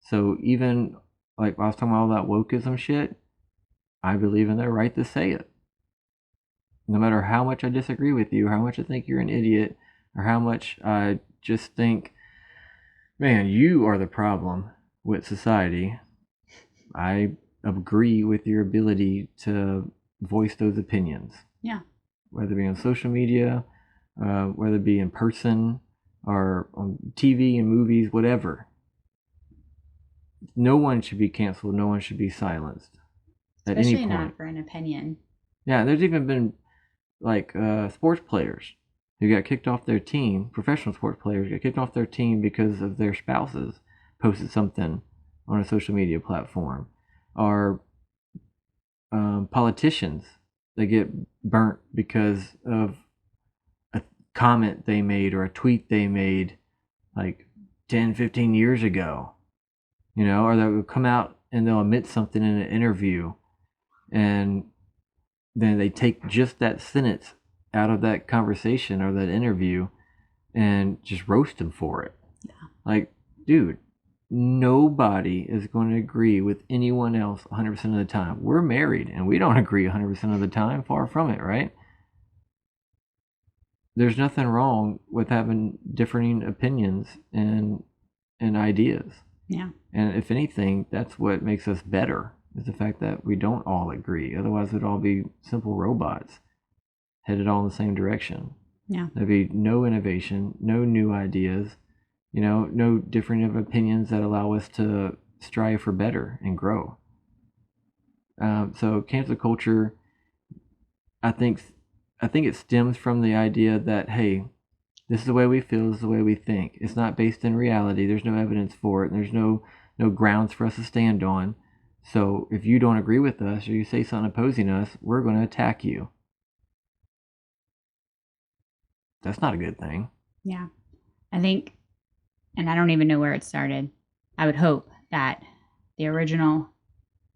So even like I was talking about all that wokeism shit, I believe in their right to say it. No matter how much I disagree with you, how much I think you're an idiot, or how much I just think, man, you are the problem with society, I agree with your ability to voice those opinions. Yeah. Whether it be on social media, whether it be in person, or on TV and movies, whatever. No one should be canceled. No one should be silenced. Especially at any point. Not for an opinion. Yeah, there's even been like sports players who got kicked off their team, professional sports players got kicked off their team because of their spouses posted something on a social media platform, or politicians that get burnt because of a comment they made or a tweet they made like 10, 15 years ago, or they'll come out and they'll admit something in an interview, and then they take just that sentence out of that conversation or that interview and just roast them for it. Yeah. Like, dude, nobody is going to agree with anyone else 100% of the time. We're married and we don't agree 100% of the time. Far from it, right? There's nothing wrong with having differing opinions and ideas. Yeah. And if anything, that's what makes us better, is the fact that we don't all agree. Otherwise, we'd all be simple robots headed all in the same direction. Yeah. There'd be no innovation, no new ideas, no different of opinions that allow us to strive for better and grow. So cancel culture, I think it stems from the idea that, hey, this is the way we feel, this is the way we think. It's not based in reality. There's no evidence for it. There's no grounds for us to stand on. So if you don't agree with us or you say something opposing us, we're going to attack you. That's not a good thing. Yeah. I think, and I don't even know where it started, I would hope that the original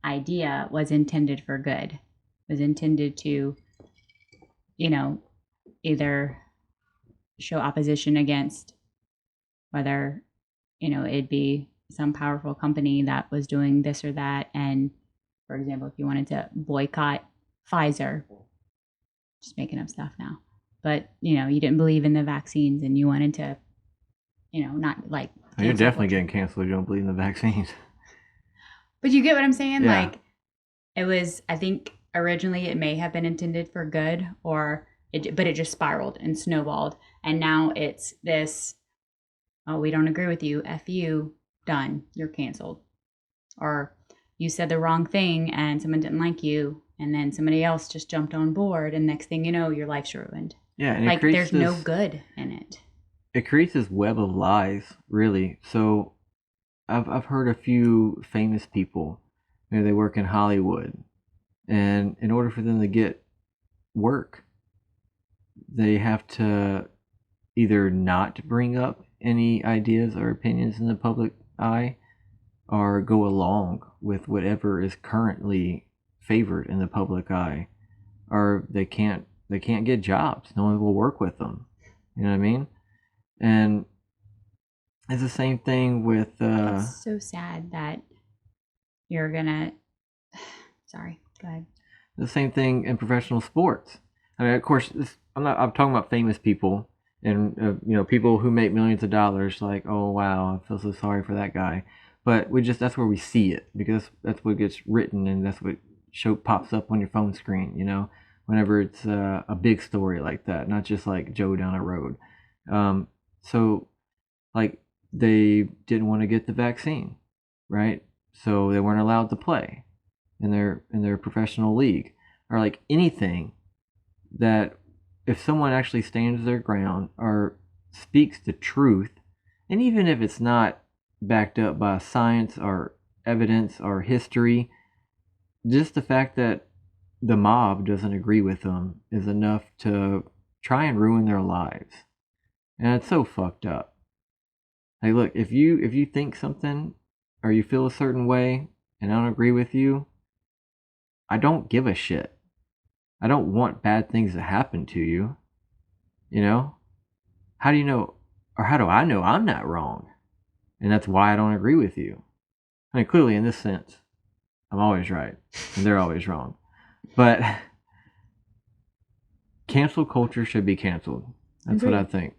idea was intended for good, was intended to, either show opposition against whether, it'd be some powerful company that was doing this or that. And for example, if you wanted to boycott Pfizer, just making up stuff now, but you didn't believe in the vaccines and you wanted to, not like. You're definitely getting canceled if you don't believe in the vaccines. But you get what I'm saying? Yeah. Like, it was, I think originally it may have been intended for good, but it just spiraled and snowballed. And now it's this, oh, we don't agree with you. F you, done. You're canceled. Or you said the wrong thing and someone didn't like you. And then somebody else just jumped on board. And next thing you know, your life's ruined. Yeah. And like, there's no good in it. It creates this web of lies, really. So I've heard a few famous people, they work in Hollywood, and in order for them to get work, they have to either not bring up any ideas or opinions in the public eye, or go along with whatever is currently favored in the public eye, or they can't get jobs. No one will work with them. You know what I mean? And it's the same thing with It's so sad that you're gonna. Sorry, go ahead. the same thing in professional sports. I mean, of course, I'm talking about famous people and people who make millions of dollars. Like, oh wow, I feel so sorry for that guy. But that's where we see it, because that's what gets written, and that's what pops up on your phone screen. Whenever it's a big story like that, not just like Joe down a road. So like, they didn't want to get the vaccine, right? So they weren't allowed to play in their professional league, or like anything that, if someone actually stands their ground or speaks the truth, and even if it's not backed up by science or evidence or history, just the fact that the mob doesn't agree with them is enough to try and ruin their lives. And it's so fucked up. Like, look, if you think something or you feel a certain way and I don't agree with you, I don't give a shit. I don't want bad things to happen to you. How do you know, or how do I know I'm not wrong? And that's why I don't agree with you. I mean, clearly in this sense, I'm always right and they're always wrong. But cancel culture should be canceled. That's what I think.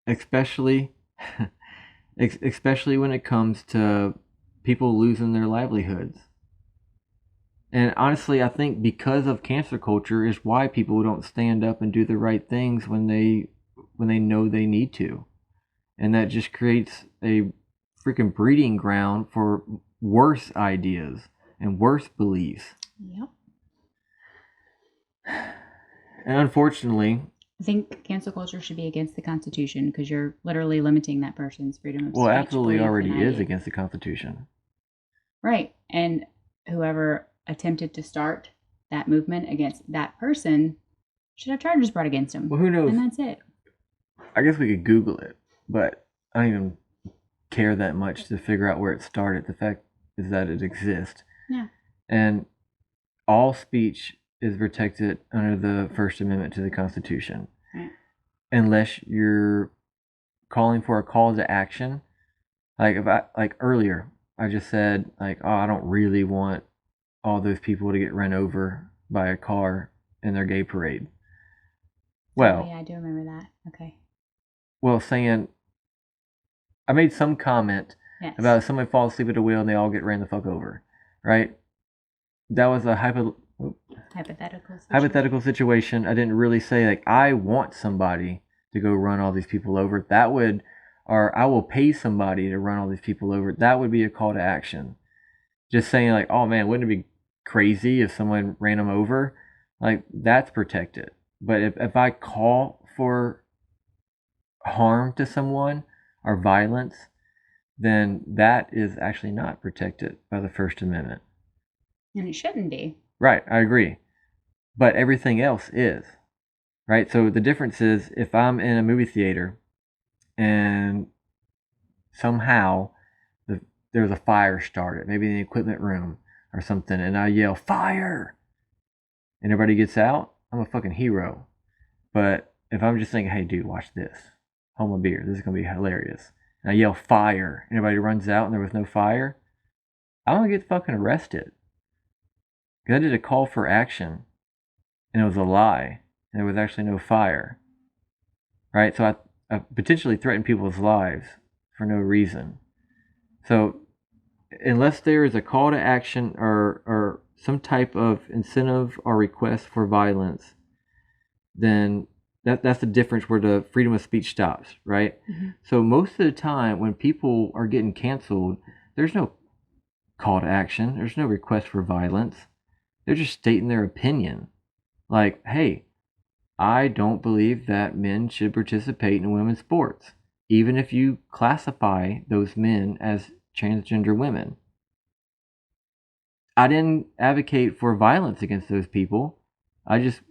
Especially when it comes to people losing their livelihoods. And honestly, I think because of cancel culture is why people don't stand up and do the right things when they know they need to. And that just creates a freaking breeding ground for worse ideas and worse beliefs. Yep. And unfortunately, I think cancel culture should be against the Constitution, because you're literally limiting that person's freedom of speech. Well, absolutely belief, already and is idea. against the Constitution. Right. And whoever attempted to start that movement against that person should have charges brought against him. Well, who knows? And that's it. I guess we could Google it, but I don't even care that much to figure out where it started. The fact is that it exists. Yeah. And all speech is protected under the First Amendment to the Constitution. Right. Unless you're calling for a call to action. Like earlier, I just said, like, oh, I don't really want all those people to get run over by a car in their gay parade. Well, yeah, I do remember that. Okay. Well, saying, I made some comment about if somebody falls asleep at the wheel and they all get ran the fuck over, right? That was a hypothetical situation. I didn't really say, like, I want somebody to go run all these people over. Or I will pay somebody to run all these people over. That would be a call to action. Just saying, like, oh man, wouldn't it be crazy if someone ran them over? Like, that's protected. But if I call for harm to someone or violence, then that is actually not protected by the First Amendment. And it shouldn't be. Right, I agree. But everything else is. Right? So the difference is, if I'm in a movie theater and somehow there's a fire started, maybe in the equipment room or something, and I yell, fire! And everybody gets out, I'm a fucking hero. But if I'm just thinking, hey dude, watch this. Hold my beer, this is going to be hilarious. And I yell, fire, and everybody runs out and there was no fire, I'm going to get fucking arrested. Because I did a call for action, and it was a lie, and there was actually no fire. Right? So I potentially threatened people's lives for no reason. So unless there is a call to action or some type of incentive or request for violence, then that's the difference where the freedom of speech stops, right? Mm-hmm. So most of the time when people are getting canceled, there's no call to action. There's no request for violence. They're just stating their opinion. Like, hey, I don't believe that men should participate in women's sports. even if you classify those men as transgender women. I didn't advocate for violence against those people. I just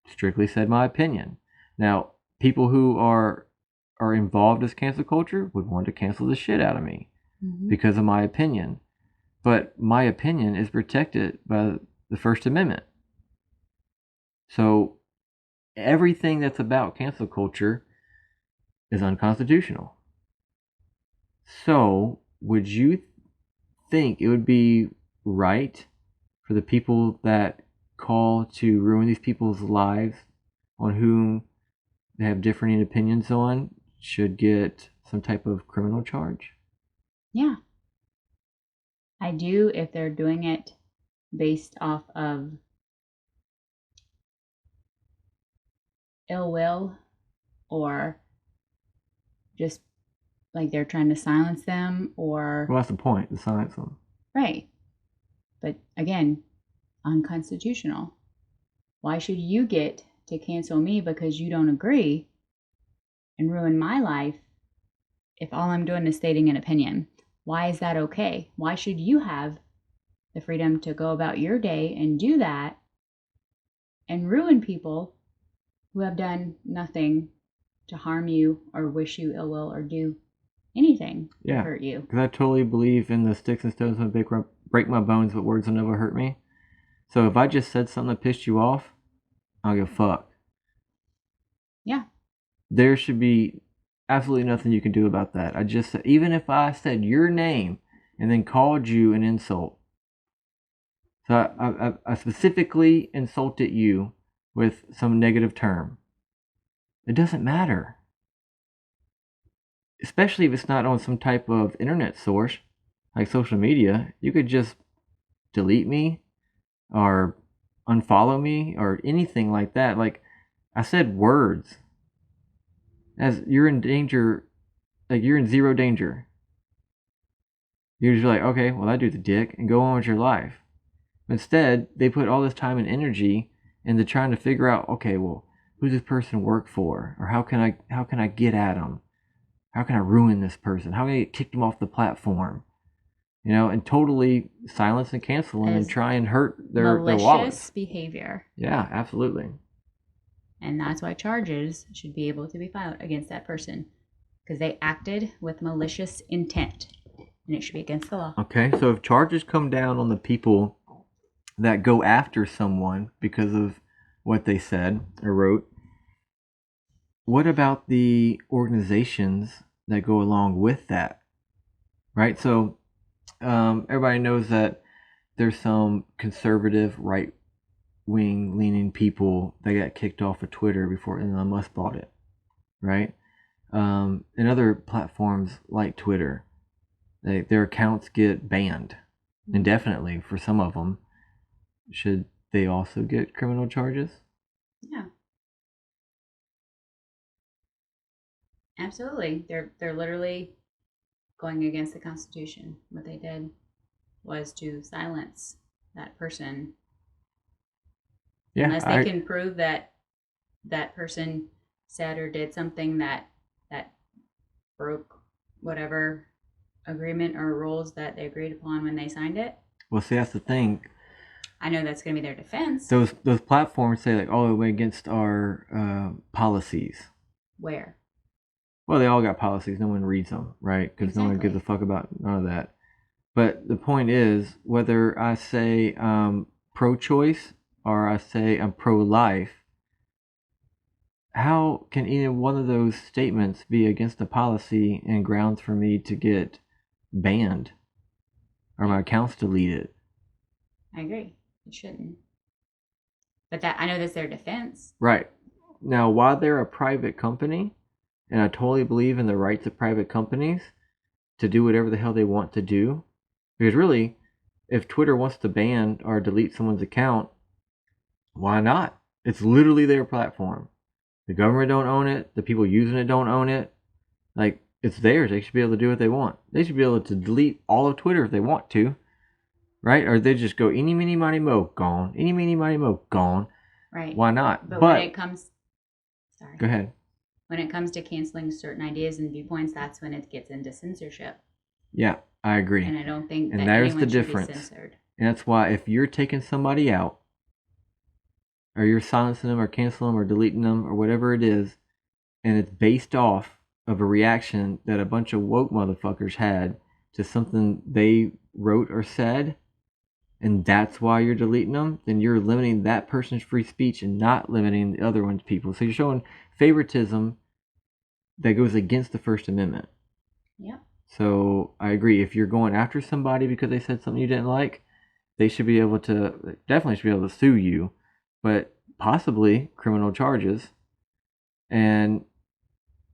strictly said my opinion. Now, people who are involved as cancel culture would want to cancel the shit out of me because of my opinion. But my opinion is protected by the First Amendment. So everything that's about cancel culture is unconstitutional. So would you think it would be right for the people that call to ruin these people's lives, on whom they have differing opinions on, should get some type of criminal charge? Yeah. I do, if they're doing it based off of ill will, or just like they're trying to silence them, or... Well, that's the point, to silence them. Right. But again, unconstitutional. Why should you get to cancel me because you don't agree and ruin my life if all I'm doing is stating an opinion? Why is that okay? Why should you have the freedom to go about your day and do that and ruin people who have done nothing to harm you or wish you ill will or do anything to hurt you? Because I totally believe in the sticks and stones will break my bones, but words will never hurt me. So if I just said something that pissed you off, I don't give a fuck. Yeah. There should be absolutely nothing you can do about that. Even if I said your name and then called you an insult. So I specifically insulted you with some negative term. It doesn't matter. Especially if it's not on some type of internet source, like social media. You could just delete me or unfollow me or anything like that. Like, I said words. As you're in danger, like you're in zero danger. You're just like, okay, well, that dude's a dick, and go on with your life. Instead, they put all this time and energy into trying to figure out, okay, well, who's this person work for? Or how can I get at them? How can I ruin this person? How can I kick them off the platform? And totally silence and cancel them and try and hurt their wallets. Malicious behavior. Yeah, absolutely. And that's why charges should be able to be filed against that person, because they acted with malicious intent, and it should be against the law. Okay, so if charges come down on the people that go after someone because of what they said or wrote, what about the organizations that go along with that? Right? So everybody knows that there's some conservative, right-wing leaning people that got kicked off of Twitter before Elon Musk bought it. Right? And other platforms like Twitter, their accounts get banned indefinitely for some of them. Should they also get criminal charges? Yeah. Absolutely. They're literally going against the Constitution. What they did was to silence that person. Yeah, unless they can prove that that person said or did something that broke whatever agreement or rules that they agreed upon when they signed it. Well, see, that's the thing. I know that's going to be their defense. Those platforms say, like, oh, it went against our policies. Where? Well, they all got policies. No one reads them, right? Because no one gives a fuck about none of that. But the point is, whether I say I'm pro-choice or I say I'm pro-life, how can either one of those statements be against a policy and grounds for me to get banned or my accounts deleted? I agree. It shouldn't. But that, I know that's their defense. Right. Now, while they're a private company, and I totally believe in the rights of private companies to do whatever the hell they want to do, because really, if Twitter wants to ban or delete someone's account, why not? It's literally their platform. The government don't own it. The people using it don't own it. Like, it's theirs. They should be able to do what they want. They should be able to delete all of Twitter if they want to. Right? Or they just go, eeny, meeny, miny, mo, gone. Eeny, meeny, miny, mo, gone. Right. Why not? But when it comes... Sorry. Go ahead. when it comes to canceling certain ideas and viewpoints, that's when it gets into censorship. Yeah, I agree. And I don't think and that there's anyone the should difference. be censored. And that's why if you're taking somebody out, or you're silencing them or canceling them or deleting them or whatever it is, and it's based off of a reaction that a bunch of woke motherfuckers had to something they wrote or said, and that's why you're deleting them, then you're limiting that person's free speech and not limiting the other one's people. So you're showing favoritism that goes against the First Amendment. Yeah. So I agree. If you're going after somebody because they said something you didn't like, they should be able to, definitely should be able to sue you, but possibly criminal charges. And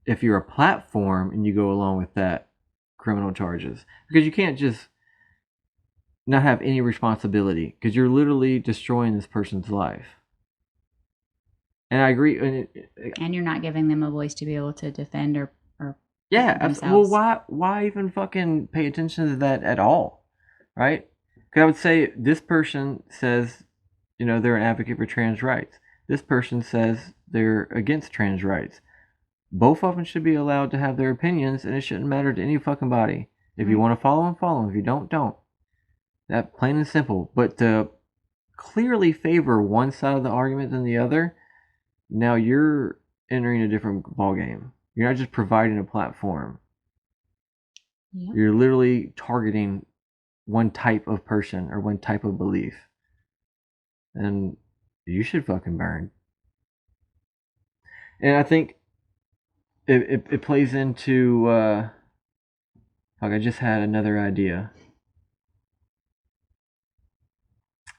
if you're a platform and you go along with that, criminal charges. Because you can't just not have any responsibility, because you're literally destroying this person's life. And I agree. And you're not giving them a voice to be able to defend or yeah, themselves. well, why even fucking pay attention to that at all, right? Because I would say this person says, they're an advocate for trans rights. This person says they're against trans rights. Both of them should be allowed to have their opinions, and it shouldn't matter to any fucking body. If you want to follow them, follow them. If you don't. That plain and simple. But to clearly favor one side of the argument than the other, now you're entering a different ballgame. You're not just providing a platform. Yep. You're literally targeting one type of person or one type of belief. And you should fucking burn. And I think it plays into, I just had another idea.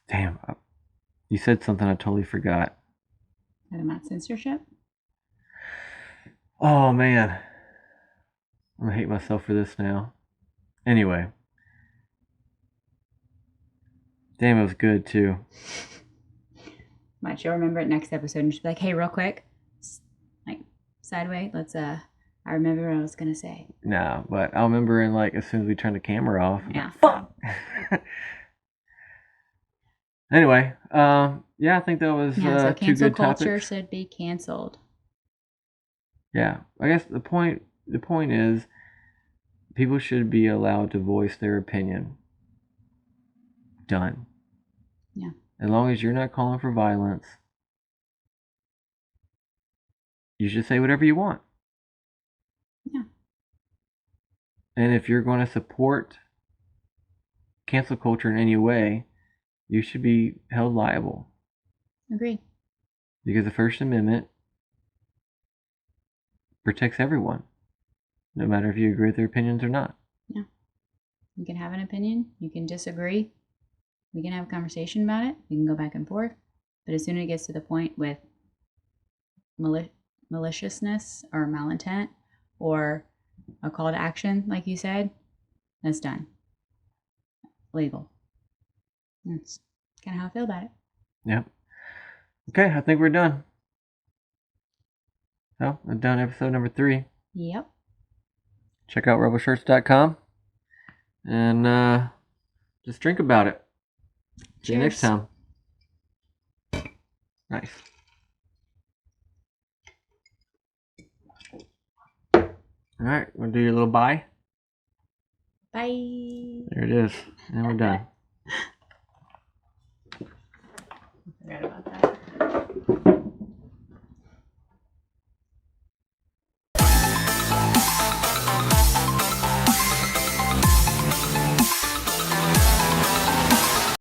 Damn, you said something I totally forgot. Talking about censorship? Oh, man. I'm going to hate myself for this now. Anyway. Damn, it was good, too. Might you'll remember it next episode and just be like, hey, real quick, like, sideways, let's, I remember what I was going to say. Nah, but I'll remember as soon as we turn the camera off. Yeah. Fuck! Anyway, yeah, I think that was so two good culture topics. should be canceled. Yeah, I guess the point is people should be allowed to voice their opinion. Done. Yeah. As long as you're not calling for violence, you should say whatever you want. Yeah. And if you're going to support cancel culture in any way, you should be held liable. Agree. Because the First Amendment protects everyone, no matter if you agree with their opinions or not. Yeah. You can have an opinion. You can disagree. We can have a conversation about it. We can go back and forth. But as soon as it gets to the point with maliciousness or malintent or a call to action, like you said, that's done. Legal. That's kind of how I feel about it. Yep. Okay, I think we're done. So, we're done episode number 3. Yep. Check out rebelshirts.com and just drink about it. See you next time. Nice. All right, want to do your little bye? Bye. There it is. And we're done.